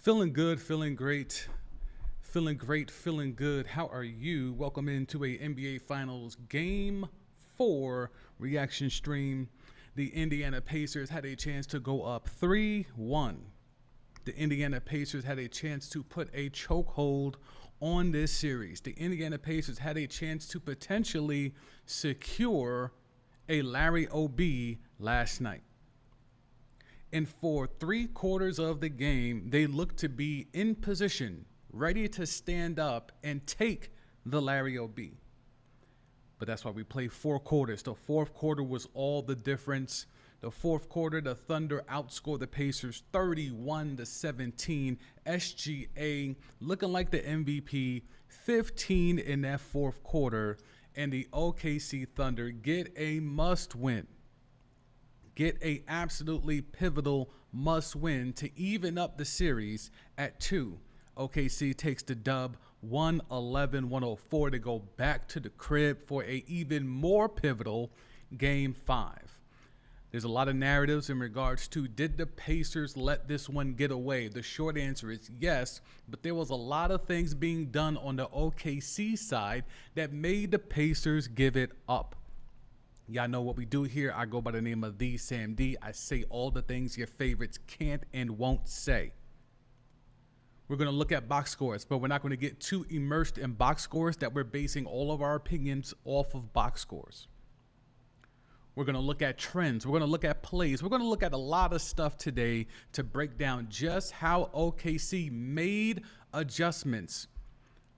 Feeling good, feeling great, feeling good. How are you? Welcome into a NBA Finals Game 4 reaction stream. The Indiana Pacers had a chance to go up 3-1. The Indiana Pacers had a chance to put a chokehold on this series. The Indiana Pacers had a chance to potentially secure a Larry O.B. last night. And for 3/4 of the game, they looked to be in position, ready to stand up and take the Larry O.B. But that's why we play 4 quarters. The fourth quarter was all the difference. The fourth quarter, the Thunder outscored the Pacers 31-17. SGA looking like the MVP, 15 in that fourth quarter. And the OKC Thunder get a must-win. Get a absolutely pivotal must-win to even up the series at 2. OKC takes the dub 111-104 to go back to the crib for a even more pivotal Game 5. There's a lot of narratives in regards to, did the Pacers let this one get away? The short answer is yes, but there was a lot of things being done on the OKC side that made the Pacers give it up. Y'all know what we do here. I go by the name of The Sam D. I say all the things your favorites can't and won't say. We're going to look at box scores, but we're not going to get too immersed in box scores that we're basing all of our opinions off of box scores. We're going to look at trends. We're going to look at plays. We're going to look at a lot of stuff today to break down just how OKC made adjustments.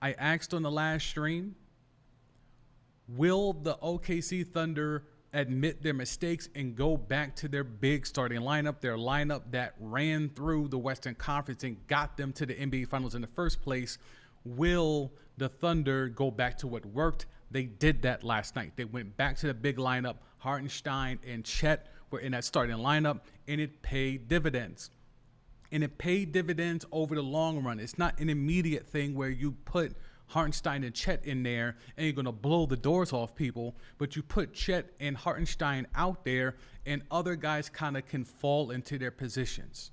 I asked on the last stream, will the OKC Thunder admit their mistakes and go back to their big starting lineup, their lineup that ran through the Western Conference and got them to the NBA Finals in the first place? Will the Thunder go back to what worked? They did that last night. They went back to the big lineup. Hartenstein and Chet were in that starting lineup, and it paid dividends. And it paid dividends over the long run. It's not an immediate thing where you put Hartenstein and Chet in there and you're going to blow the doors off people, but you put Chet and Hartenstein out there and other guys kind of can fall into their positions.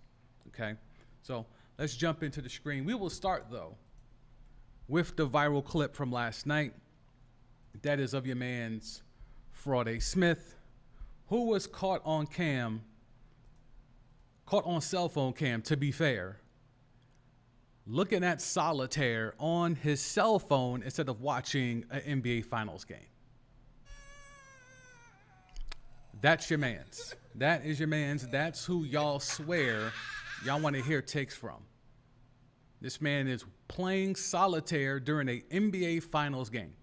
Okay, so let's jump into the screen. We will start, though, with the viral clip from last night. That is of your man's Friday Smith, who was caught on cell phone cam, to be fair, looking at solitaire on his cell phone instead of watching an NBA Finals game. That's your man's. That is your man's. That's who y'all swear y'all want to hear takes from. This man is playing solitaire during an NBA Finals game.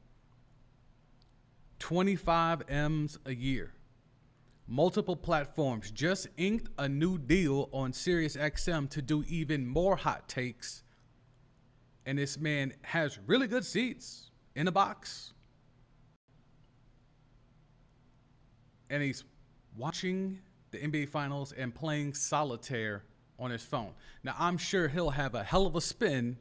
25 M's a year. Multiple platforms. Just inked a new deal on SiriusXM to do even more hot takes. And this man has really good seats in the box. And he's watching the NBA Finals and playing solitaire on his phone. Now, I'm sure he'll have a hell of a spin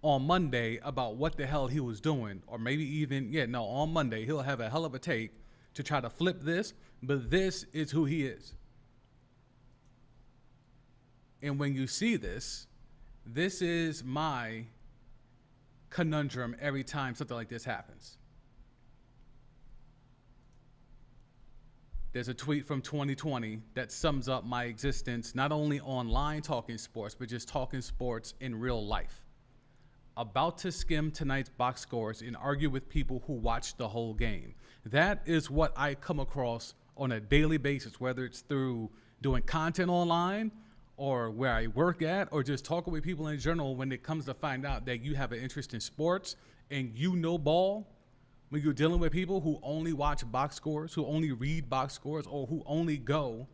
on Monday about what the hell he was doing. Or maybe even, on Monday, he'll have a hell of a take to try to flip this. But this is who he is. And when you see this, this is my conundrum every time something like this happens. There's a tweet from 2020 that sums up my existence, not only online talking sports, but just talking sports in real life. About to skim tonight's box scores and argue with people who watched the whole game. That is what I come across on a daily basis, whether it's through doing content online or where I work at, or just talking with people in general when it comes to find out that you have an interest in sports and you know ball. When you're dealing with people who only watch box scores, who only read box scores, or who only go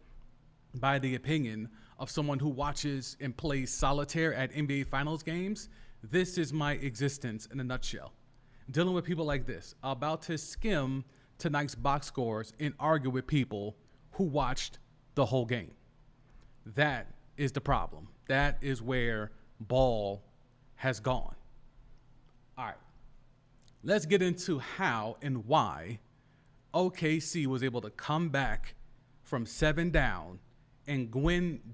by the opinion of someone who watches and plays solitaire at NBA Finals games, this is my existence in a nutshell. Dealing with people like this, about to skim tonight's box scores and argue with people who watched the whole game. That is the problem. That is where ball has gone. All right. Let's get into how and why OKC was able to come back from 7 down and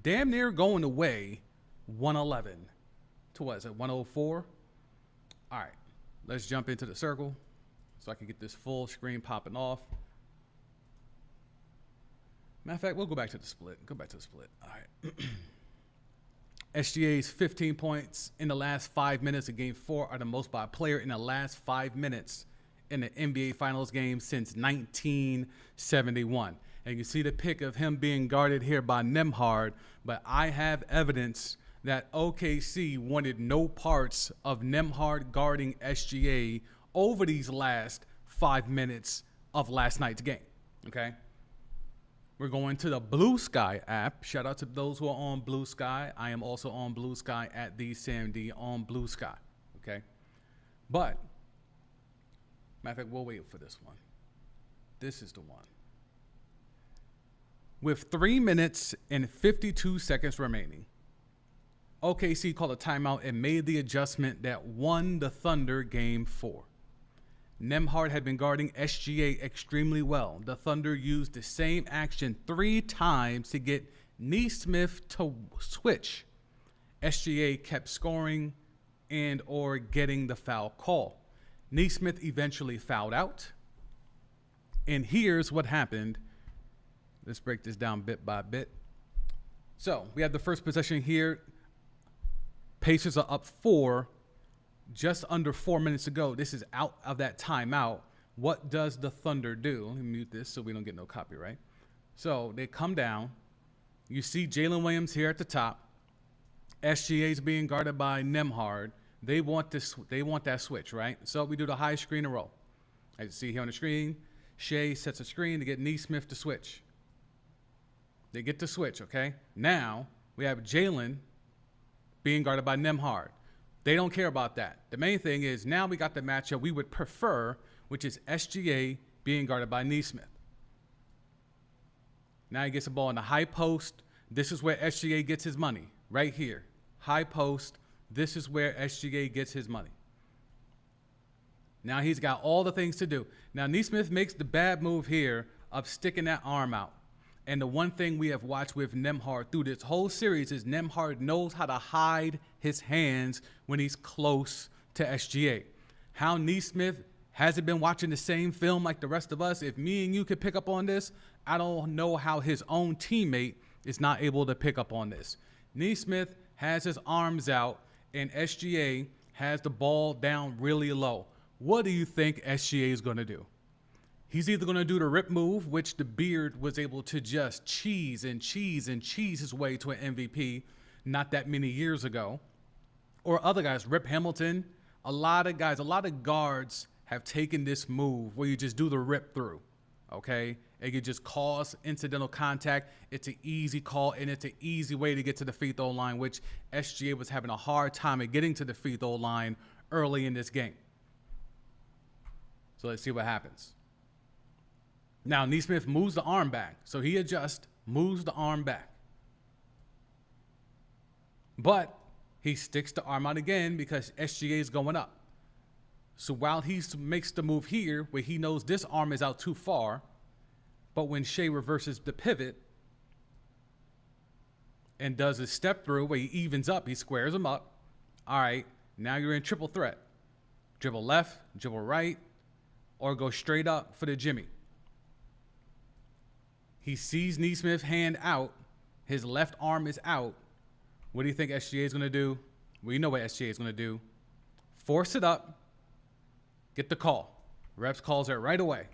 damn near going away 111 to what is it, 104? All right, let's jump into the circle so I can get this full screen popping off. Matter of fact, we'll go back to the split. All right. SGA's 15 points in the last 5 minutes of Game 4 are the most by a player in the last 5 minutes in the NBA Finals game since 1971. And you see the pic of him being guarded here by Nembhard, but I have evidence that OKC wanted no parts of Nembhard guarding SGA over these last 5 minutes of last night's game, okay? We're going to the Blue Sky app. Shout out to those who are on Blue Sky. I am also on Blue Sky at the Sam D on Blue Sky, okay? But, matter of fact, we'll wait for this one. This is the one. With 3 minutes and 52 seconds remaining, OKC called a timeout and made the adjustment that won the Thunder Game 4. Nembhard had been guarding SGA extremely well. The Thunder used the same action 3 times to get Nesmith to switch. SGA kept scoring and or getting the foul call. Nesmith eventually fouled out. And here's what happened. Let's break this down bit by bit. So we have the first possession here. Pacers are up 4. Just under 4 minutes to go. This is out of that timeout. What does the Thunder do? Let me mute this so we don't get no copyright. So they come down. You see Jalen Williams here at the top. SGA is being guarded by Nembhard. They want this. They want that switch, right? So we do the high screen and roll. As you see here on the screen, Shea sets a screen to get Nesmith to switch. They get the switch, okay? Now we have Jalen being guarded by Nembhard. They don't care about that. The main thing is now we got the matchup we would prefer, which is SGA being guarded by Nesmith. Now he gets the ball in the high post. This is where SGA gets his money, right here. High post. This is where SGA gets his money. Now he's got all the things to do. Now Nesmith makes the bad move here of sticking that arm out. And the one thing we have watched with Nembhard through this whole series is Nembhard knows how to hide his hands when he's close to SGA. How Nesmith hasn't been watching the same film like the rest of us. If me and you could pick up on this, I don't know how his own teammate is not able to pick up on this. Nesmith has his arms out and SGA has the ball down really low. What do you think SGA is going to do? He's either going to do the rip move, which the Beard was able to just cheese his way to an MVP not that many years ago. Or other guys, Rip Hamilton. A lot of guards have taken this move where you just do the rip through, okay? And you just cause incidental contact. It's an easy call, and it's an easy way to get to the free throw line, which SGA was having a hard time at getting to the free throw line early in this game. So let's see what happens. Now, Nesmith moves the arm back. So he adjusts, moves the arm back. But he sticks the arm out again because SGA is going up. So while he makes the move here, where he knows this arm is out too far, but when Shea reverses the pivot and does a step through where he evens up, he squares him up. All right, now you're in triple threat. Dribble left, dribble right, or go straight up for the Jimmy. He sees Nesmith's hand out. His left arm is out. What do you think SGA is going to do? Well, you know what SGA is going to do. Force it up. Get the call. Reps calls it right away.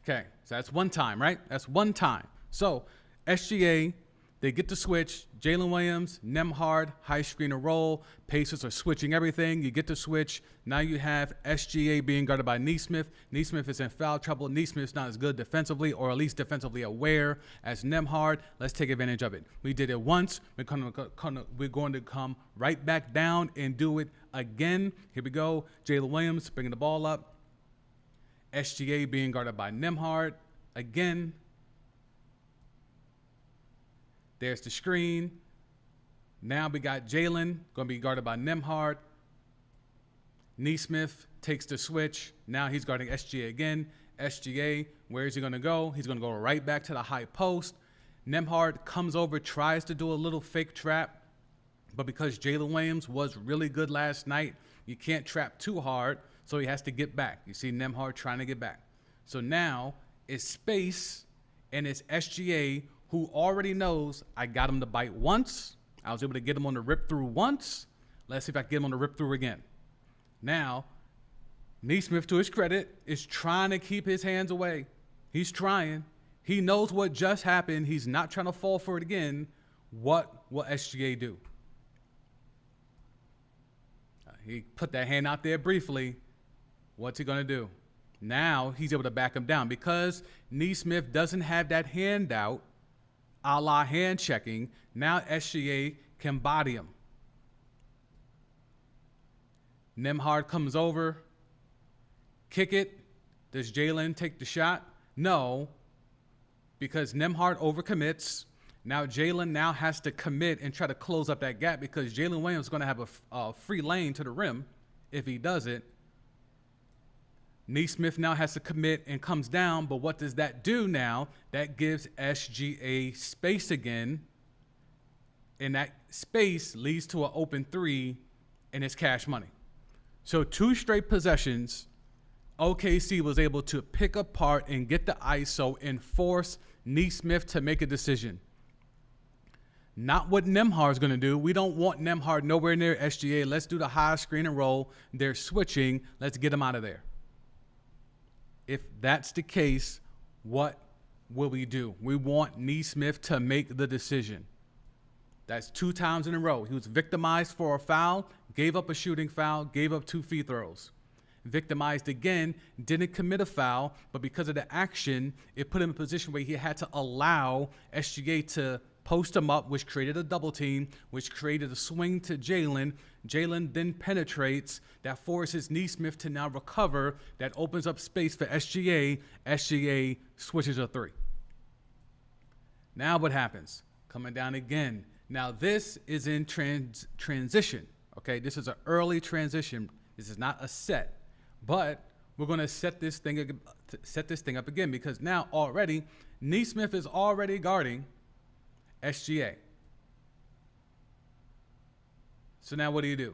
Okay, so that's one time, right? That's one time. So SGA, they get the switch. Jalen Williams, Nembhard, high screen and roll. Pacers are switching everything. You get the switch. Now you have SGA being guarded by Nesmith. Nesmith is in foul trouble. Nesmith's not as good defensively, or at least defensively aware as Nembhard. Let's take advantage of it. We did it once. We're going to come right back down and do it again. Here we go. Jalen Williams bringing the ball up. SGA being guarded by Nembhard again. There's the screen. Now we got Jalen going to be guarded by Nembhard. Nesmith takes the switch. Now he's guarding SGA again. SGA, where is he going to go? He's going to go right back to the high post. Nembhard comes over, tries to do a little fake trap. But because Jalen Williams was really good last night, you can't trap too hard, so he has to get back. You see Nembhard trying to get back. So now it's Space and it's SGA, who already knows I got him to bite once. I was able to get him on the rip through once. Let's see if I can get him on the rip through again. Now, Nesmith, to his credit, is trying to keep his hands away. He's trying. He knows what just happened. He's not trying to fall for it again. What will SGA do? He put that hand out there briefly. What's he going to do? Now he's able to back him down because Nesmith doesn't have that hand out, a la hand checking. Now SGA can body him. Nembhard comes over, kick it. Does Jalen take the shot? No, because Nembhard overcommits. Now Jalen now has to commit and try to close up that gap because Jalen Williams is going to have a free lane to the rim if he does it. Nesmith now has to commit and comes down, but what does that do now? That gives SGA space again, and that space leads to an open three, and it's cash money. So 2 straight possessions, OKC was able to pick apart and get the ISO and force Nesmith to make a decision. Not what Nembhard's going to do. We don't want Nembhard nowhere near SGA. Let's do the high screen and roll. They're switching. Let's get him out of there. If that's the case, what will we do? We want Nesmith to make the decision. That's 2 times in a row. He was victimized for a foul, gave up a shooting foul, gave up 2 free throws. Victimized again, didn't commit a foul, but because of the action, it put him in a position where he had to allow SGA to post him up, which created a double team, which created a swing to Jalen. Jalen then penetrates. That forces Nesmith to now recover. That opens up space for SGA. SGA switches a 3. Now what happens? Coming down again. Now this is in transition. Okay, this is an early transition. This is not a set, but we're going to set this thing up again because now already Nesmith is already guarding SGA. So now what do?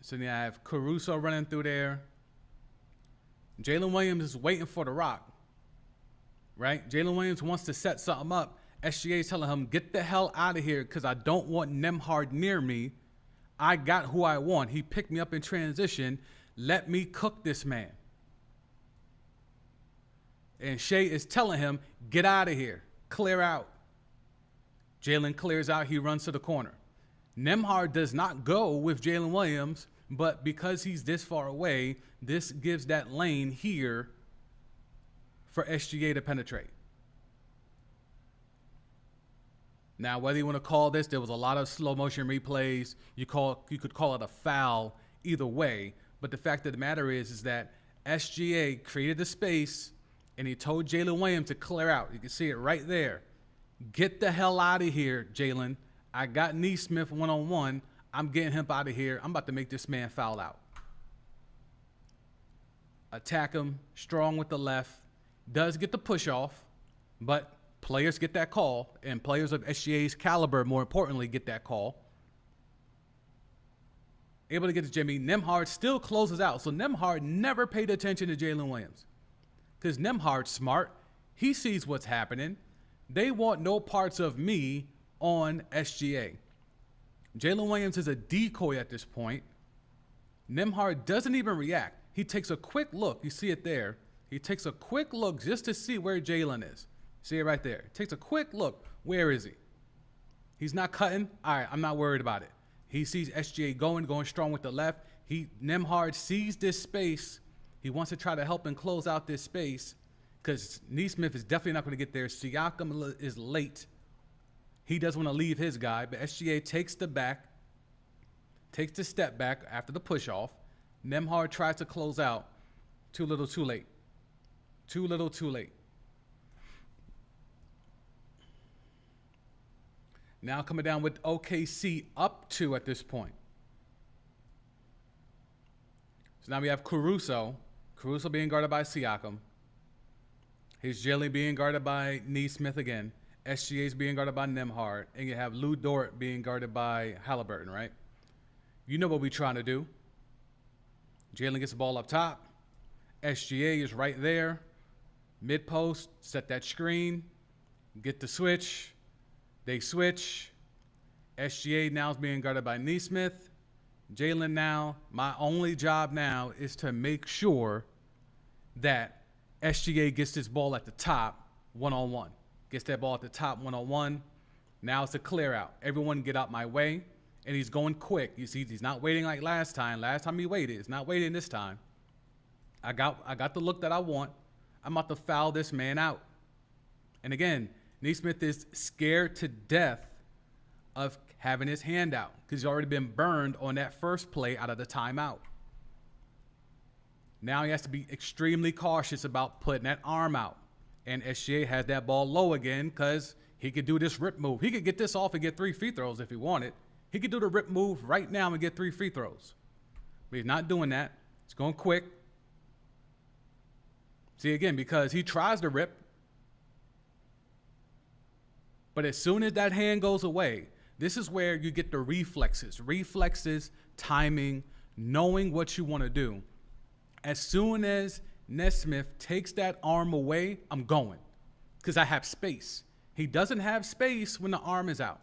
So now I have Caruso running through there. Jalen Williams is waiting for the rock, right? Jalen Williams wants to set something up. SGA is telling him, get the hell out of here because I don't want Nembhard near me. I got who I want. He picked me up in transition. Let me cook this man. And Shea is telling him, get out of here. Clear out. Jalen clears out. He runs to the corner. Nembhard does not go with Jalen Williams, but because he's this far away, this gives that lane here for SGA to penetrate. Now, whether you want to call this, there was a lot of slow motion replays. You could call it a foul either way. But the fact of the matter is that SGA created the space and he told Jalen Williams to clear out. You can see it right there. Get the hell out of here, Jalen. I got Nesmith one-on-one. I'm getting him out of here. I'm about to make this man foul out. Attack him, strong with the left. Does get the push off, but players get that call, and players of SGA's caliber, more importantly, get that call. Able to get to Jimmy. Nembhard still closes out. So Nembhard never paid attention to Jalen Williams because Nembhard's smart. He sees what's happening. They want no parts of me on SGA. Jalen Williams is a decoy at this point. Nembhard doesn't even react. He takes a quick look. You see it there. He takes a quick look just to see where Jalen is. See it right there. Takes a quick look. Where is he? He's not cutting. All right, I'm not worried about it. He sees SGA going strong with the left. Nembhard sees this space. He wants to try to help and close out this space because Nesmith is definitely not going to get there. Siakam is late. He doesn't want to leave his guy, but SGA takes the step back after the push off. Nembhard tries to close out. Too little, too late. Too little, too late. Now coming down with OKC up 2 at this point. So now we have Caruso. Caruso being guarded by Siakam. He's Jalen being guarded by Nesmith again. SGA is being guarded by Nembhard, and you have Lou Dort being guarded by Halliburton, right? You know what we're trying to do. Jalen gets the ball up top. SGA is right there. Mid-post, set that screen. Get the switch. They switch. SGA now is being guarded by Nesmith. Jalen now, my only job now is to make sure that SGA gets this ball at the top one-on-one. Gets that ball at the top one-on-one. Now it's a clear out. Everyone get out my way. And he's going quick. You see, he's not waiting like last time. Last time he waited. He's not waiting this time. I got the look that I want. I'm about to foul this man out. And again, Nesmith is scared to death of having his hand out because he's already been burned on that first play out of the timeout. Now he has to be extremely cautious about putting that arm out. And SGA has that ball low again because he could do this rip move. He could get this off and get 3 free throws if he wanted. He could do the rip move right now and get 3 free throws. But he's not doing that. He's going quick. See, again, because he tries to rip. But as soon as that hand goes away, this is where you get the reflexes. Reflexes, timing, knowing what you want to do. As soon as Nesmith takes that arm away, I'm going. Because I have space. He doesn't have space when the arm is out.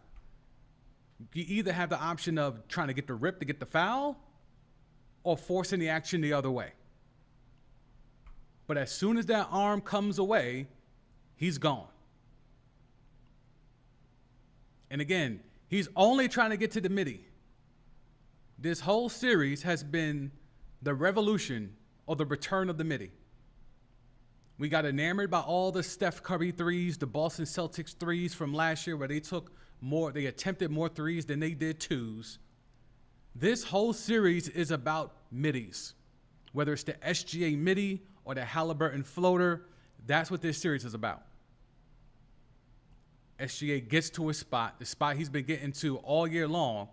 You either have the option of trying to get the rip to get the foul or forcing the action the other way. But as soon as that arm comes away, he's gone. And again, he's only trying to get to the midi. This whole series has been the revolution or the return of the midi. We got enamored by all the Steph Curry threes, the Boston Celtics threes from last year where they attempted more threes than they did twos. This whole series is about middies. Whether it's the SGA midi or the Halliburton floater, that's what this series is about. SGA gets to his spot, the spot he's been getting to all year long.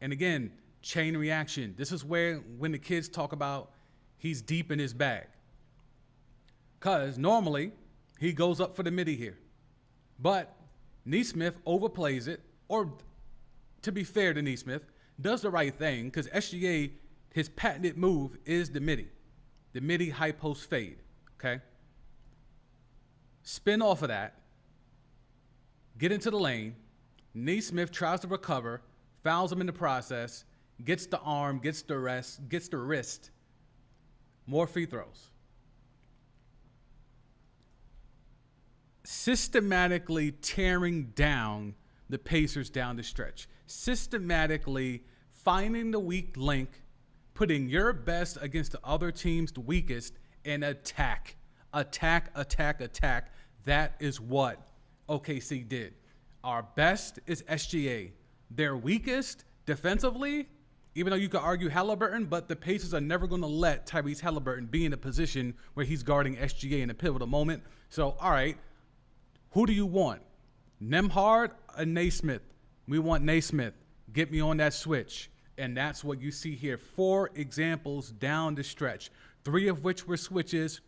And again, chain reaction. This is where when the kids talk about he's deep in his bag. Because normally he goes up for the midi here. But Nesmith overplays it, or to be fair to Nesmith, does the right thing because SGA, his patented move is the midi high post fade, okay? Spin off of that, get into the lane. Nesmith tries to recover, fouls him in the process, gets the arm, gets the wrist, more free throws. Systematically tearing down the Pacers down the stretch. Systematically finding the weak link, putting your best against the other team's weakest, and attack. That is what OKC did. Our best is SGA. Their weakest defensively, even though you could argue Halliburton, but the Pacers are never going to let Tyrese Halliburton be in a position where he's guarding SGA in a pivotal moment. So, all right, who do you want? Nembhard or Nesmith? We want Nesmith. Get me on that switch. And that's what you see here. 4 examples down the stretch, 3 of which were switches.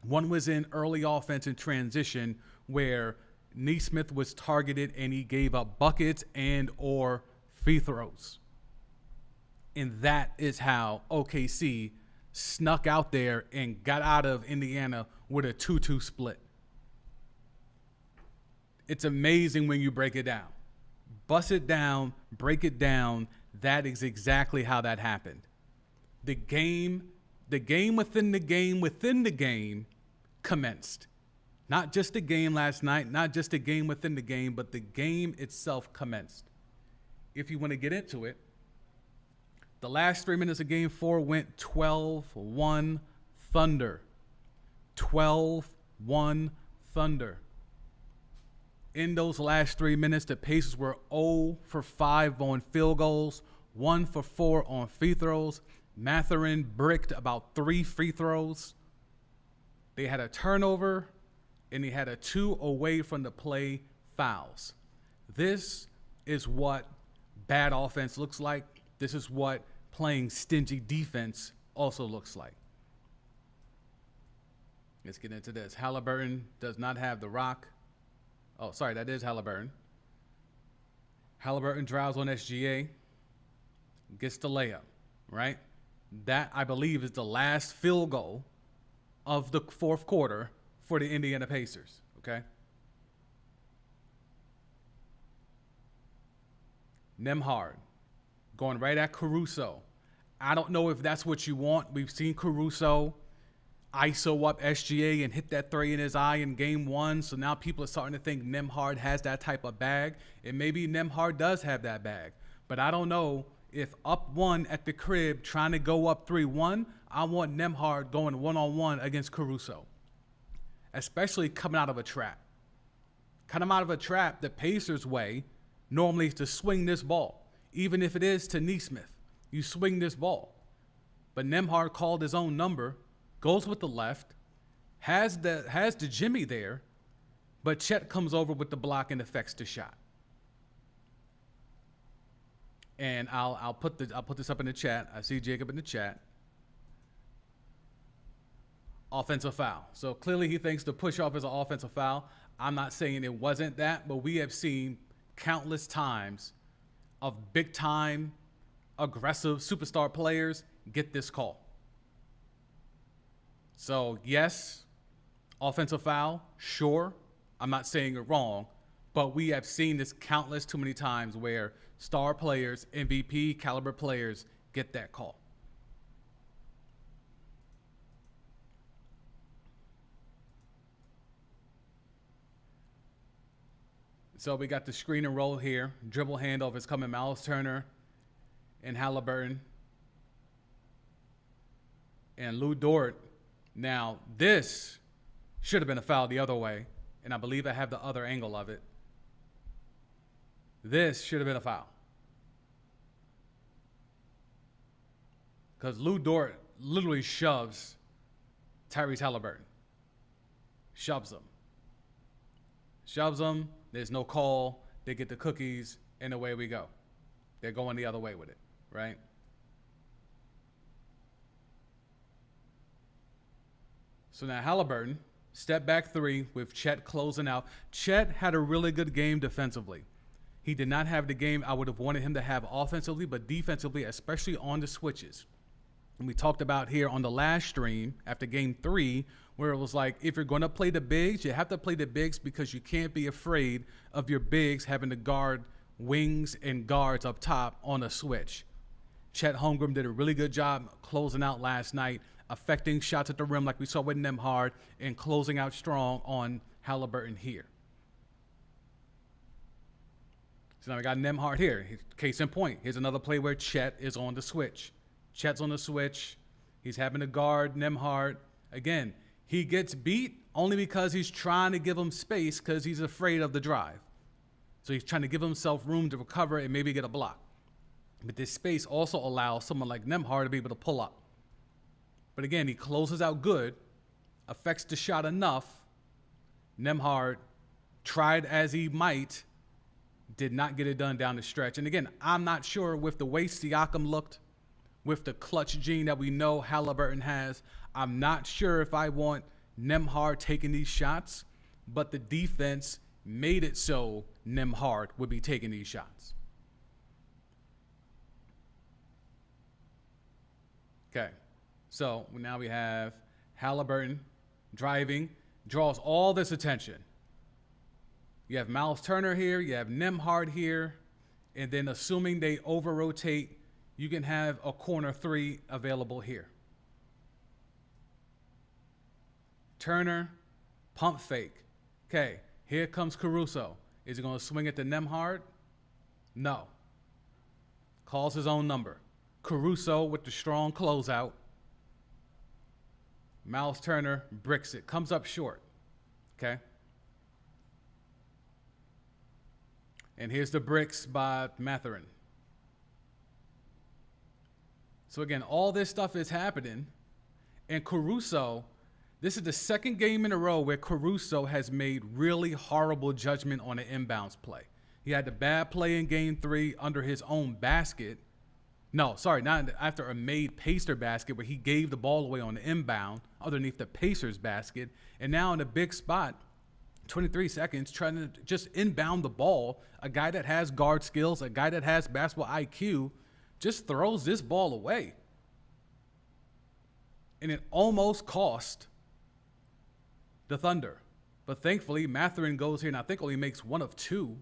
1 was in early offense and transition where Nesmith was targeted and he gave up buckets and or free throws. And that is how OKC snuck out there and got out of Indiana with a 2-2 split. It's amazing when you break it down. Bust it down, break it down. That is exactly how that happened. The game within the game commenced. Not just the game last night, not just the game within the game, but the game itself commenced. If you want to get into it, the last 3 minutes of Game 4 went 12-1 Thunder. 12-1 Thunder. In those last 3 minutes, the Pacers were 0 for 5 on field goals, 1 for 4 on free throws. Mathurin bricked about 3 free throws. They had a turnover, and they had a 2 away from the play fouls. This is what bad offense looks like. This is what playing stingy defense also looks like. Let's get into this. Halliburton does not have the rock. Oh, sorry, that is Halliburton. Halliburton drives on SGA, gets the layup, right? That, I believe, is the last field goal of the fourth quarter for the Indiana Pacers, okay? Nembhard going right at Caruso. I don't know if that's what you want. We've seen Caruso ISO up SGA and hit that three in his eye in game one. So now people are starting to think Nembhard has that type of bag. And maybe Nembhard does have that bag. But I don't know if up one at the crib trying to go up 3-1, I want Nembhard going one-on-one against Caruso. Especially coming out of a trap. Coming out of a trap, the Pacers' way normally is to swing this ball. Even if it is to Nesmith, you swing this ball. But Nembhard called his own number, goes with the left, has the Jimmy there, but Chet comes over with the block and affects the shot. And I'll put this up in the chat. I see Jacob in the chat. Offensive foul. So clearly he thinks the push off is an offensive foul. I'm not saying it wasn't that, but we have seen countless times of big time aggressive superstar players get this call. So yes, offensive foul, sure. I'm not saying it wrong, but we have seen this countless too many times where star players, MVP caliber players get that call. So we got the screen and roll here. Dribble handoff is coming. Miles Turner and Halliburton. And Lou Dort. Now, this should have been a foul the other way. And I believe I have the other angle of it. This should have been a foul. Because Lou Dort literally shoves Tyrese Halliburton. Shoves him. Shoves him. There's no call. They get the cookies, and away we go. They're going the other way with it, right? So now Halliburton, step back three with Chet closing out. Chet had a really good game defensively. He did not have the game I would have wanted him to have offensively, but defensively, especially on the switches. And we talked about here on the last stream after game 3, where it was like, if you're going to play the bigs, you have to play the bigs because you can't be afraid of your bigs having to guard wings and guards up top on a switch. Chet Holmgren did a really good job closing out last night, affecting shots at the rim like we saw with Nembhard, and closing out strong on Halliburton here. So now we got Nembhard here. Case in point, here's another play where Chet is on the switch. Chet's on the switch. He's having to guard Nembhard. Again, he gets beat only because he's trying to give him space because he's afraid of the drive. So he's trying to give himself room to recover and maybe get a block. But this space also allows someone like Nembhard to be able to pull up. But again, he closes out good, affects the shot enough. Nembhard, tried as he might, did not get it done down the stretch. And again, I'm not sure with the way Siakam looked, with the clutch gene that we know Halliburton has, I'm not sure if I want Nembhard taking these shots, but the defense made it so Nembhard would be taking these shots. Okay, so now we have Halliburton driving, draws all this attention. You have Miles Turner here, you have Nembhard here, and then assuming they over-rotate, you can have a corner 3 available here. Turner, pump fake. Okay, here comes Caruso. Is he going to swing it to Nembhard? No. Calls his own number. Caruso with the strong closeout. Miles Turner bricks it. Comes up short. Okay. And here's the bricks by Mathurin. So again, all this stuff is happening. And Caruso, this is the second game in a row where Caruso has made really horrible judgment on an inbounds play. He had the bad play in game 3 under his own basket. No, sorry, not after a made Pacer basket where he gave the ball away on the inbound underneath the Pacers basket. And now in a big spot, 23 seconds trying to just inbound the ball. A guy that has guard skills, a guy that has basketball IQ, just throws this ball away. And it almost cost the Thunder. But thankfully, Mathurin goes here and I think only makes one of two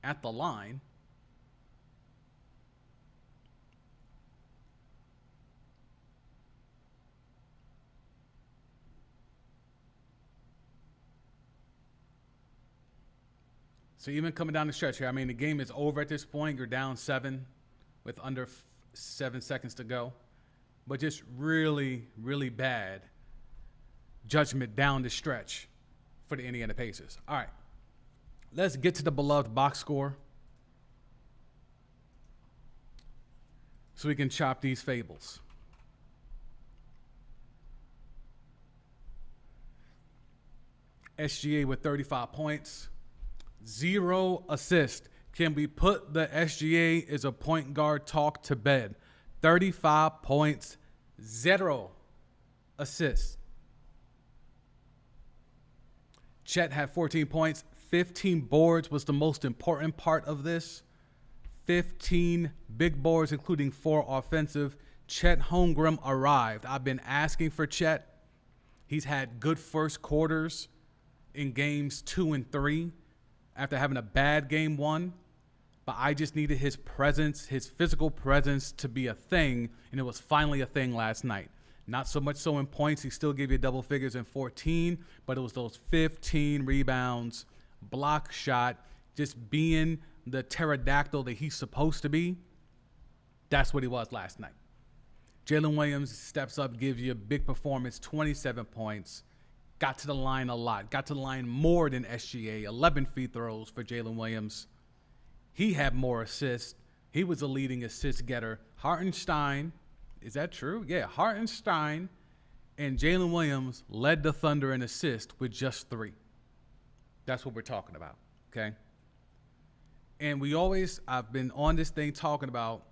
at the line. So even coming down the stretch here, I mean, the game is over at this point. You're down 7 with under 7 seconds to go. But just really, really bad judgment down the stretch for the Indiana Pacers. All right, let's get to the beloved box score so we can chop these fables. SGA with 35 points. 0 assists. Can we put the SGA as a point guard talk to bed? 35 points, 0 assists. Chet had 14 points. 15 boards was the most important part of this. 15 big boards, including 4 offensive. Chet Holmgren arrived. I've been asking for Chet. He's had good first quarters in games 2 and 3. After having a bad game 1, but I just needed his presence, his physical presence to be a thing, and it was finally a thing last night. Not so much so in points. He still gave you double figures in 14, but it was those 15 rebounds, block shot, just being the pterodactyl that he's supposed to be. That's what he was last night. Jalen Williams steps up, gives you a big performance, 27 points. Got to the line a lot. Got to the line more than SGA. 11 free throws for Jalen Williams. He had more assists. He was a leading assist getter. Hartenstein, is that true? Yeah, Hartenstein and Jalen Williams led the Thunder in assists with just 3. That's what we're talking about, okay? And I've been on this thing talking about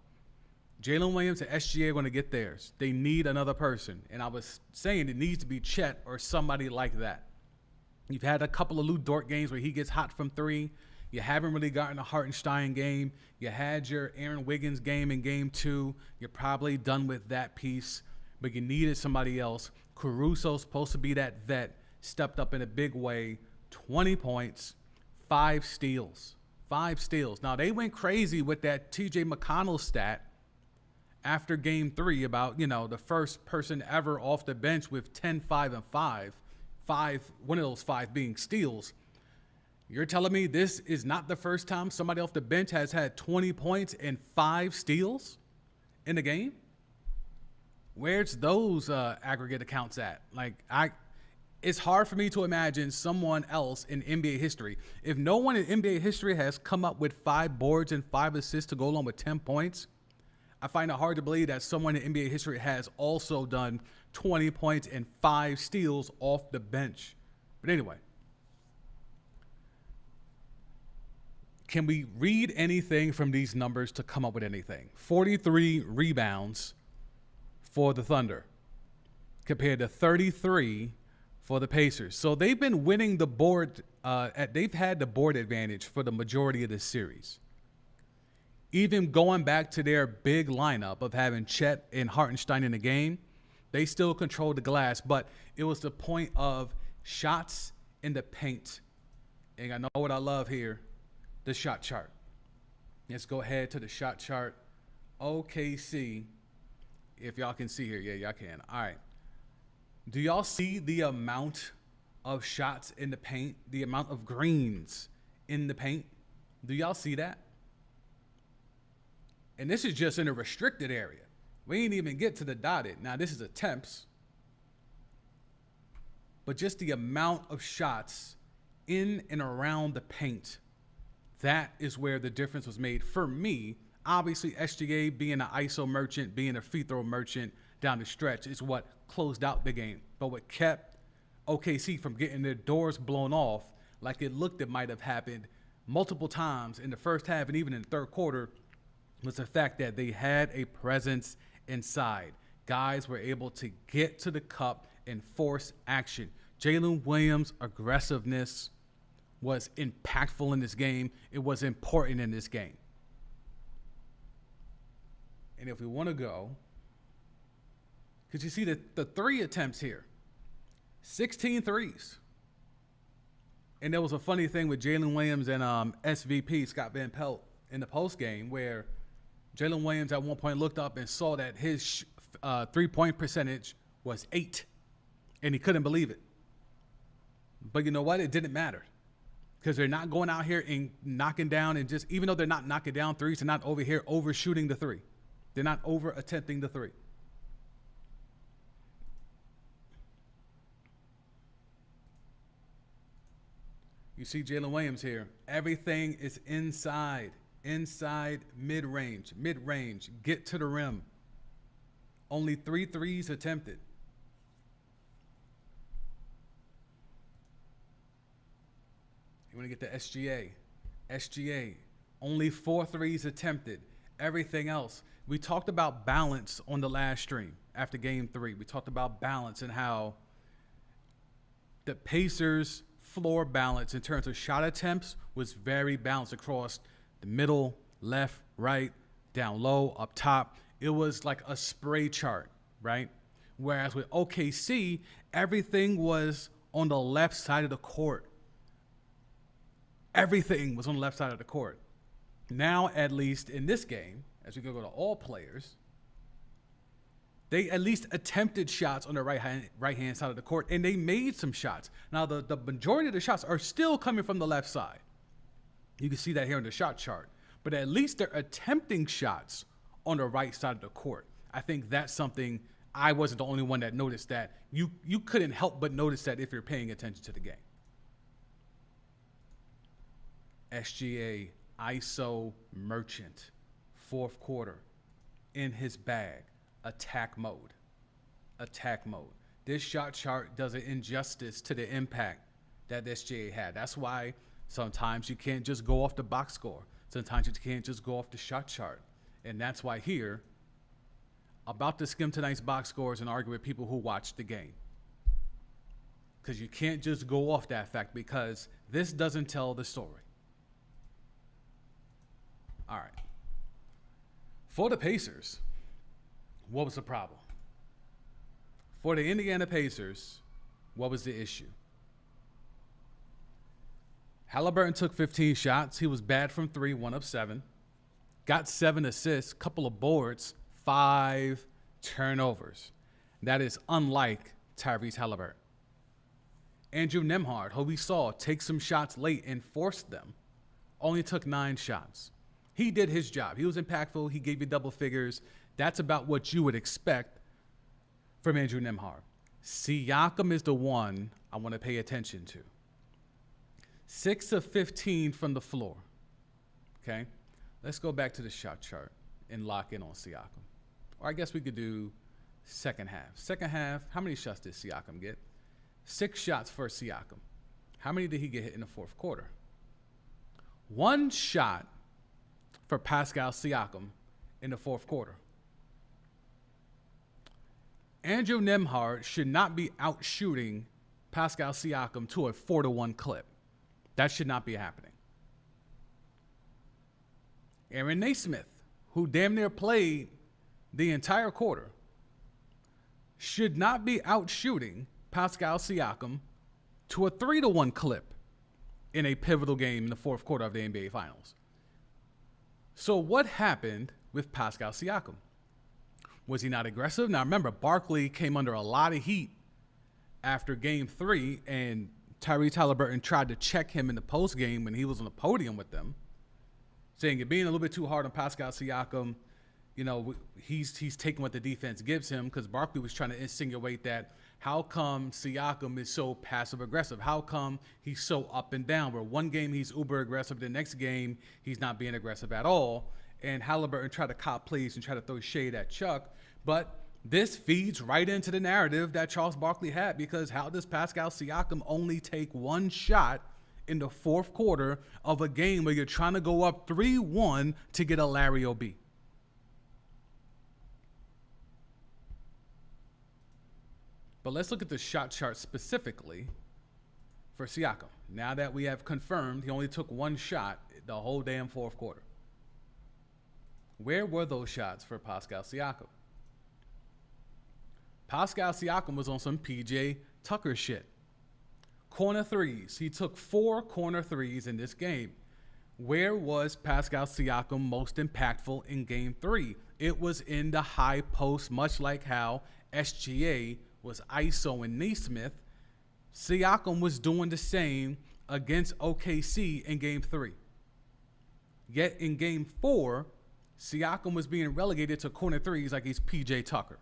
Jalen Williams and SGA are going to get theirs. They need another person. And I was saying it needs to be Chet or somebody like that. You've had a couple of Lou Dort games where he gets hot from 3. You haven't really gotten a Hartenstein game. You had your Aaron Wiggins game in game 2. You're probably done with that piece. But you needed somebody else. Caruso's supposed to be that vet. Stepped up in a big way. 20 points, 5 steals. 5 steals. Now, they went crazy with that TJ McConnell stat after game 3 about, the first person ever off the bench with 10, 5, and 5. One of those 5 being steals. You're telling me this is not the first time somebody off the bench has had 20 points and 5 steals in the game? Where's those aggregate accounts at? It's hard for me to imagine someone else in NBA history. If no one in NBA history has come up with 5 boards and 5 assists to go along with 10 points, I find it hard to believe that someone in NBA history has also done 20 points and 5 steals off the bench. But anyway, can we read anything from these numbers to come up with anything? 43 rebounds for the Thunder compared to 33 for the Pacers. So they've been winning the board. They've had the board advantage for the majority of this series. Even going back to their big lineup of having Chet and Hartenstein in the game, they still controlled the glass, but it was the point of shots in the paint. And I know what I love here, the shot chart. Let's go ahead to the shot chart. OKC, if y'all can see here. Yeah, y'all can. All right. Do y'all see the amount of shots in the paint, the amount of greens in the paint? Do y'all see that? And this is just in a restricted area. We ain't even get to the dotted. Now, this is attempts. But just the amount of shots in and around the paint, that is where the difference was made for me. Obviously, SGA being an ISO merchant, being a free throw merchant down the stretch is what closed out the game. But what kept OKC from getting their doors blown off, like it looked it might have happened multiple times in the first half and even in the third quarter, was the fact that they had a presence inside. Guys were able to get to the cup and force action. Jalen Williams' aggressiveness was impactful in this game. It was important in this game. And if we want to go, because you see the 3 attempts here, 16 threes. And there was a funny thing with Jalen Williams and SVP, Scott Van Pelt, in the post game where Jalen Williams at one point looked up and saw that his 3-point percentage was 8. And he couldn't believe it. But you know what? It didn't matter. Because they're not going out here and knocking down and just, even though they're not knocking down threes, they're not over here overshooting the 3. They're not over attempting the 3. You see Jalen Williams here. Everything is inside, mid-range, get to the rim. Only 3 threes attempted. You want to get to SGA, only 4 threes attempted. Everything else. We talked about balance on the last stream after game 3. We talked about balance and how the Pacers' floor balance in terms of shot attempts was very balanced across the middle, left, right, down low, up top. It was like a spray chart, right? Whereas with OKC, everything was on the left side of the court. Everything was on the left side of the court. Now, at least in this game, as we go to all players, they at least attempted shots on the right-hand side of the court, and they made some shots. Now, the majority of the shots are still coming from the left side. You can see that here in the shot chart. But at least they're attempting shots on the right side of the court. I think that's something I wasn't the only one that noticed that. You couldn't help but notice that if you're paying attention to the game. SGA, ISO merchant, fourth quarter, in his bag, attack mode. This shot chart does an injustice to the impact that SGA had. That's why sometimes you can't just go off the box score. Sometimes you can't just go off the shot chart. And that's why here, about to skim tonight's box scores and argue with people who watched the game. Because you can't just go off that fact because this doesn't tell the story. All right. For the Pacers, what was the problem? For the Indiana Pacers, what was the issue? Halliburton took 15 shots. He was bad from 3, 1 of 7. Got 7 assists, couple of boards, 5 turnovers. That is unlike Tyrese Halliburton. Andrew Nembhard, who we saw take some shots late and forced them, only took 9 shots. He did his job. He was impactful. He gave you double figures. That's about what you would expect from Andrew Nembhard. Siakam is the one I want to pay attention to. 6 of 15 from the floor. Okay? Let's go back to the shot chart and lock in on Siakam. Or I guess we could do second half. Second half, how many shots did Siakam get? 6 shots for Siakam. How many did he get hit in the fourth quarter? 1 shot for Pascal Siakam in the fourth quarter. Andrew Nembhard should not be out shooting Pascal Siakam to a 4-1 clip. That should not be happening. Aaron Naismith, who damn near played the entire quarter, should not be out shooting Pascal Siakam to a 3-1 clip in a pivotal game in the fourth quarter of the NBA Finals. So what happened with Pascal Siakam? Was he not aggressive? Now remember, Barkley came under a lot of heat after game 3, and Tyrese Halliburton tried to check him in the post game when he was on the podium with them, saying you're being a little bit too hard on Pascal Siakam. You know, he's taking what the defense gives him, because Barkley was trying to insinuate that how come Siakam is so passive aggressive? How come he's so up and down? Where one game he's uber aggressive, the next game he's not being aggressive at all. And Halliburton tried to cop plays and try to throw shade at Chuck. But this feeds right into the narrative that Charles Barkley had, because how does Pascal Siakam only take 1 shot in the fourth quarter of a game where you're trying to go up 3-1 to get a Larry O.B.? But let's look at the shot chart specifically for Siakam. Now that we have confirmed he only took one shot the whole damn fourth quarter. Where were those shots for Pascal Siakam? Pascal Siakam was on some PJ Tucker shit. Corner threes. He took 4 corner threes in this game. Where was Pascal Siakam most impactful in game 3? It was in the high post, much like how SGA was ISO and Naismith. Siakam was doing the same against OKC in game 3. Yet in game 4, Siakam was being relegated to corner threes like he's PJ Tucker.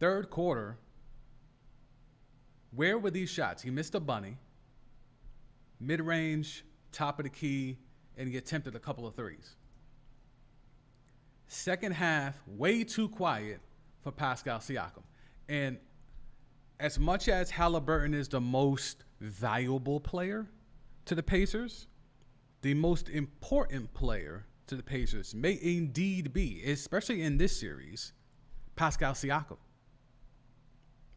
Third quarter, where were these shots? He missed a bunny, mid-range, top of the key, and he attempted a couple of threes. Second half, way too quiet for Pascal Siakam. And as much as Halliburton is the most valuable player to the Pacers, the most important player to the Pacers may indeed be, especially in this series, Pascal Siakam.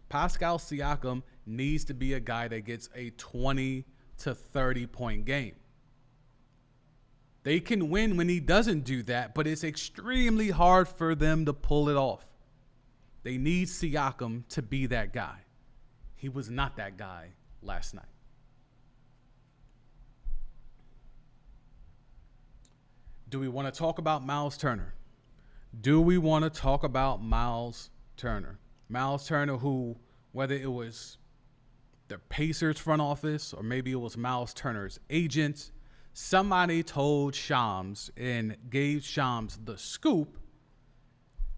Pascal Siakam needs to be a guy that gets a 20 to 30 point game. They can win when he doesn't do that, but it's extremely hard for them to pull it off. They need Siakam to be that guy. He was not that guy last night. Do we want to talk about Miles Turner? Do we want to talk about Miles Turner? Miles Turner, who, whether it was the Pacers front office or maybe it was Miles Turner's agent, somebody told Shams and gave Shams the scoop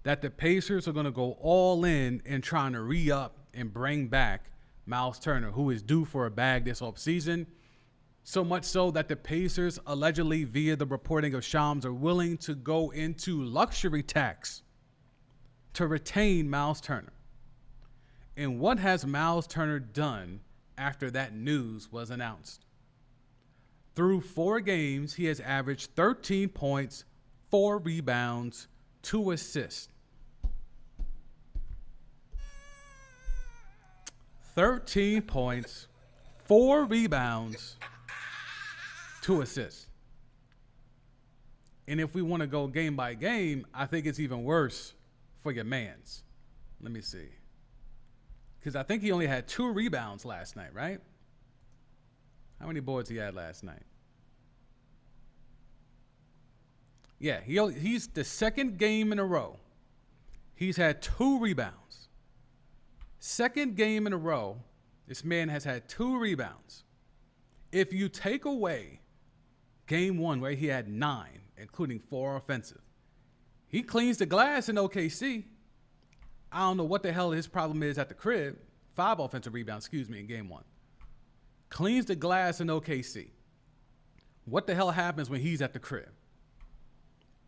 that the Pacers are going to go all in trying to re-up and bring back Miles Turner, who is due for a bag this offseason. So much so that the Pacers, allegedly via the reporting of Shams, are willing to go into luxury tax to retain Miles Turner. And what has Miles Turner done after that news was announced? Through 4 games, he has averaged 13 points, 4 rebounds, 2 assists. 13 points, 4 rebounds, 2 assists. And if we want to go game by game, I think it's even worse for your mans. Let me see. Because I think he only had 2 rebounds last night, right? How many boards he had last night? Yeah, he's the second game in a row. He's had 2 rebounds. Second game in a row, this man has had 2 rebounds. If you take away game 1 where he had 9, including 4 offensive, he cleans the glass in OKC. I don't know what the hell his problem is at the crib. 5 offensive rebounds, in game 1. Cleans the glass in OKC. What the hell happens when he's at the crib?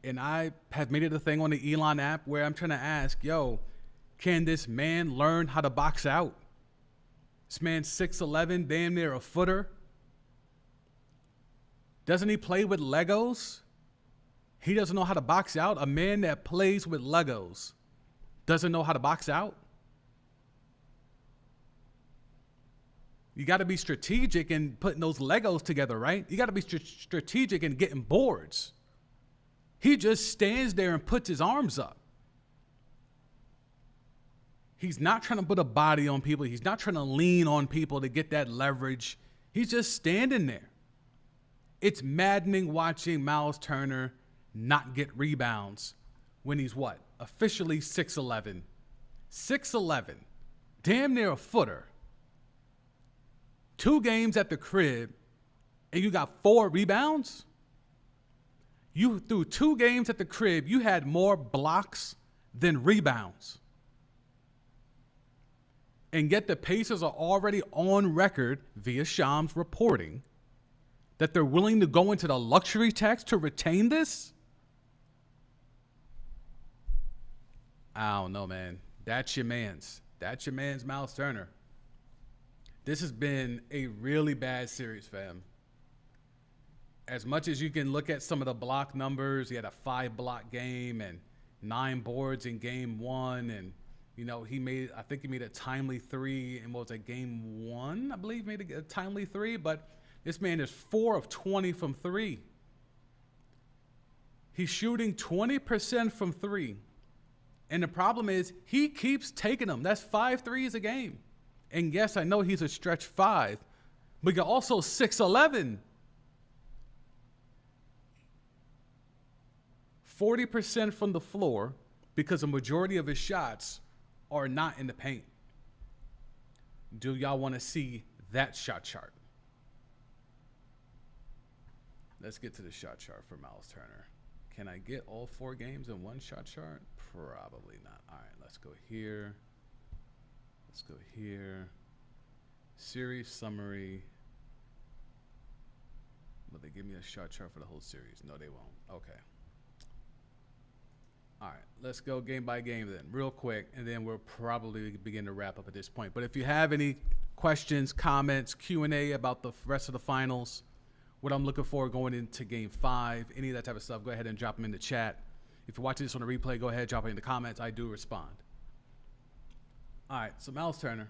And I have made it a thing on the Elon app where I'm trying to ask, can this man learn how to box out? This man's 6'11", damn near a footer. Doesn't he play with Legos? He doesn't know how to box out? A man that plays with Legos doesn't know how to box out? You got to be strategic in putting those Legos together, right? You got to be strategic in getting boards. He just stands there and puts his arms up. He's not trying to put a body on people. He's not trying to lean on people to get that leverage. He's just standing there. It's maddening watching Miles Turner not get rebounds when he's what? Officially 6'11". 6'11". Damn near a footer. 2 games at the crib, and you got 4 rebounds? You, through 2 games at the crib, you had more blocks than rebounds. And yet the Pacers are already on record via Shams reporting that they're willing to go into the luxury tax to retain this? I don't know, man. That's your man's. That's your man's Miles Turner. This has been a really bad series, fam. As much as you can look at some of the block numbers, he had a 5-block game, and 9 boards in game 1, and I think he made a timely 3 in what was it, game 1, I believe, made a timely 3, but this man is 4 of 20 from 3. He's shooting 20% from 3. And the problem is he keeps taking them. That's 5 threes a game. And yes, I know he's a stretch 5, but you're also 6'11". 40% from the floor because the majority of his shots are not in the paint. Do y'all want to see that shot chart? Let's get to the shot chart for Miles Turner. Can I get all 4 games in one shot chart? Probably not. All right, let's go here. Let's go here. Series summary. Will they give me a shot chart for the whole series? No, they won't. Okay. All right, let's go game by game then, real quick, and then we'll probably begin to wrap up at this point. But if you have any questions, comments, Q&A about the rest of the finals, what I'm looking for going into game 5, any of that type of stuff, go ahead and drop them in the chat. If you're watching this on a replay, go ahead, drop it in the comments. I do respond. All right, so Miles Turner.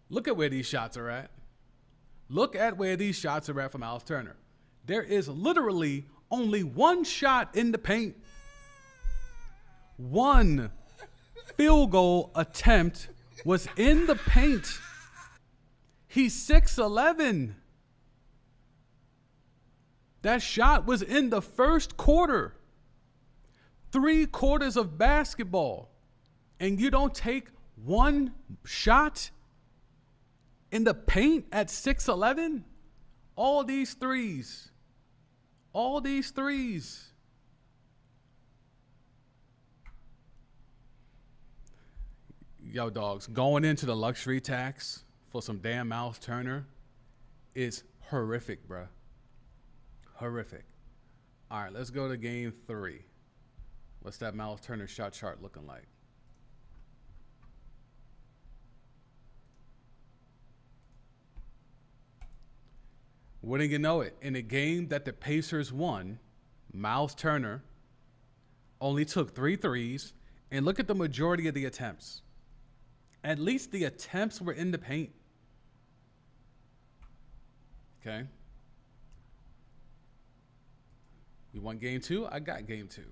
Look at where these shots are at. Look at where these shots are at for Miles Turner. There is literally only one shot in the paint. One field goal attempt was in the paint. He's 6'11". That shot was in the first quarter. 3 quarters of basketball. And you don't take one shot in the paint at 6'11"? All these threes. All these threes. Yo, dogs, going into the luxury tax for some damn Miles Turner is horrific, bruh. Horrific. All right, let's go to game 3. What's that Miles Turner shot chart looking like? Wouldn't you know it? In a game that the Pacers won, Miles Turner only took 3 threes, and look at the majority of the attempts. At least the attempts were in the paint. Okay. You want game 2? I got game 2.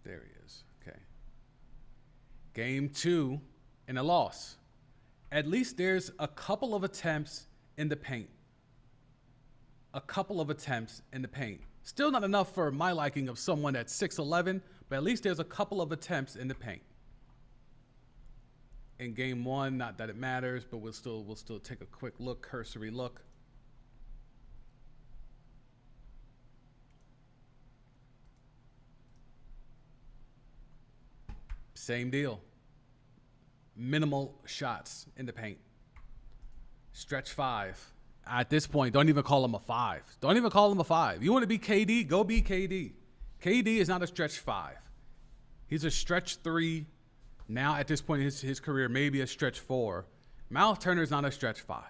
There he is. Okay. Game 2 and a loss. At least there's a couple of attempts in the paint. A couple of attempts in the paint. Still not enough for my liking of someone that's 6'11", but at least there's a couple of attempts in the paint. In game 1, not that it matters, but we'll still take a quick look, cursory look. Same deal. Minimal shots in the paint. Stretch 5. At this point, don't even call him a 5. Don't even call him a 5. You want to be KD? Go be KD. KD is not a stretch 5. He's a stretch 3. Now, at this point in his career, maybe a stretch 4. Miles Turner is not a stretch 5.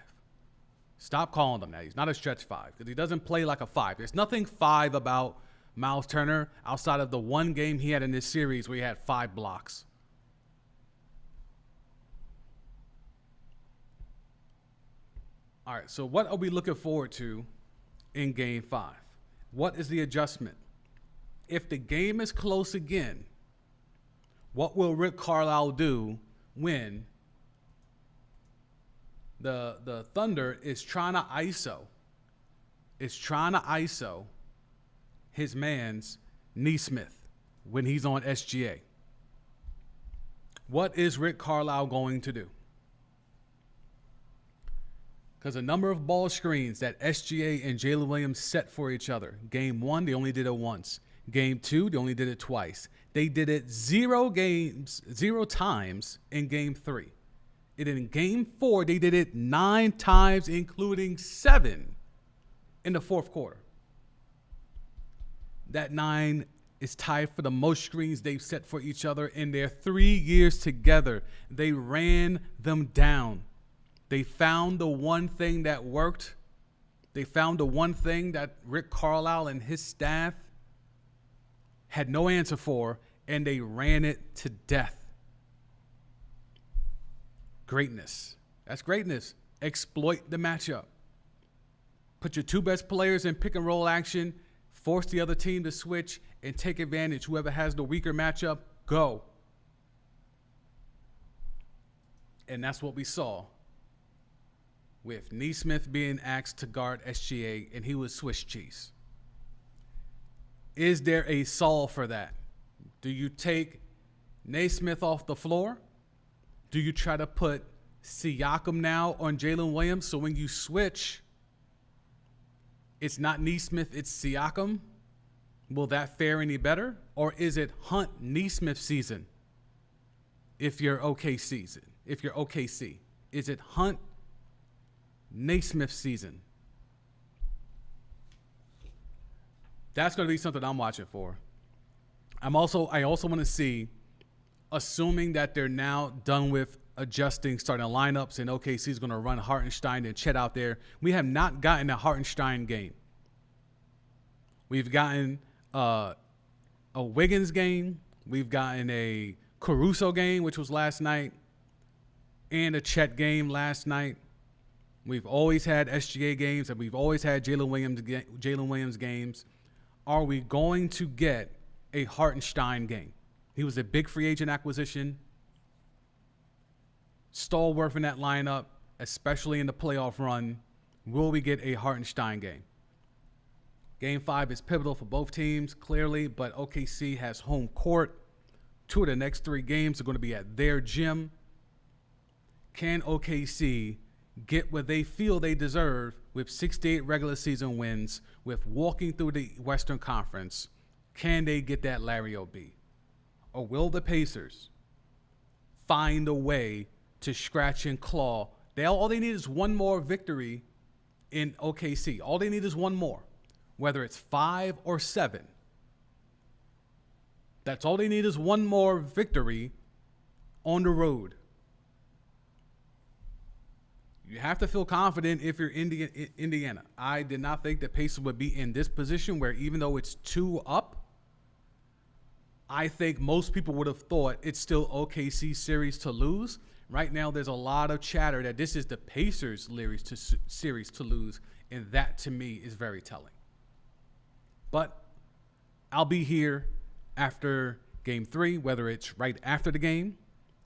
Stop calling him that. He's not a stretch 5 because he doesn't play like a 5. There's nothing 5 about Miles Turner outside of the one game he had in this series where he had 5 blocks. All right, so what are we looking forward to in game 5? What is the adjustment? If the game is close again, what will Rick Carlisle do when the Thunder is trying to ISO? Is trying to ISO his man's Nesmith when he's on SGA. What is Rick Carlisle going to do? Because a number of ball screens that SGA and Jalen Williams set for each other. Game 1, they only did it once. Game 2, they only did it twice. They did it 0 times in game 3. And in game 4, they did it 9 times, including 7 in the fourth quarter. That 9 is tied for the most screens they've set for each other in their 3 years together. They ran them down. They found the one thing that worked. They found the one thing that Rick Carlisle and his staff had no answer for, and they ran it to death. Greatness. That's greatness. Exploit the matchup. Put your two best players in pick and roll action, force the other team to switch, and take advantage. Whoever has the weaker matchup, go. And that's what we saw with Nesmith being asked to guard SGA, and he was Swiss cheese. Is there a solve for that? Do you take Nesmith off the floor? Do you try to put Siakam now on Jalen Williams so when you switch, it's not Nesmith, it's Siakam? Will that fare any better? Or is it Hunt Nesmith season if you're OKC? Is it Hunt Nesmith season? That's going to be something I'm watching for. I also want to see, assuming that they're now done with adjusting starting lineups and OKC is going to run Hartenstein and Chet out there. We have not gotten a Hartenstein game. We've gotten a Wiggins game. We've gotten a Caruso game, which was last night, and a Chet game last night. We've always had SGA games, and we've always had Jalen Williams games. Are we going to get a Hartenstein game? He was a big free agent acquisition, stalwart in that lineup, especially in the playoff run. Will we get a Hartenstein game? Game 5 is pivotal for both teams, clearly, but OKC has home court. 2 of the next 3 games are going to be at their gym. Can OKC get what they feel they deserve with 68 regular season wins, with walking through the Western Conference? Can they get that Larry O.B.? Or will the Pacers find a way to scratch and claw? All they need is one more victory in OKC. All they need is one more, whether it's 5 or 7. That's all they need is one more victory on the road. You have to feel confident if you're Indiana. I did not think the Pacers would be in this position where, even though it's 2 up, I think most people would have thought it's still OKC series to lose. Right now, there's a lot of chatter that this is the Pacers series to lose, and that to me is very telling. But I'll be here after Game 3, whether it's right after the game,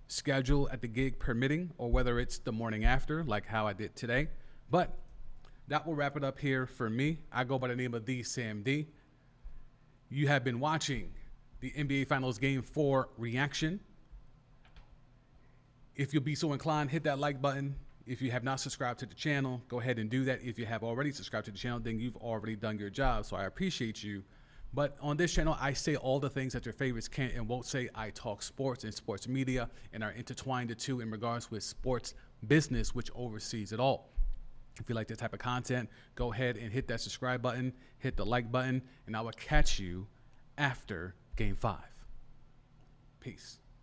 schedule at the gig permitting, or whether it's the morning after, like how I did today. But that will wrap it up here for me. I go by the name of The Sam D. You have been watching the NBA Finals Game 4 reaction. If you'll be so inclined, hit that like button. If you have not subscribed to the channel, go ahead and do that. If you have already subscribed to the channel, then you've already done your job, so I appreciate you. But on this channel, I say all the things that your favorites can't and won't say. I talk sports and sports media and are intertwined the two in regards with sports business, which oversees it all. If you like this type of content, go ahead and hit that subscribe button, hit the like button, and I will catch you after Game 5. Peace.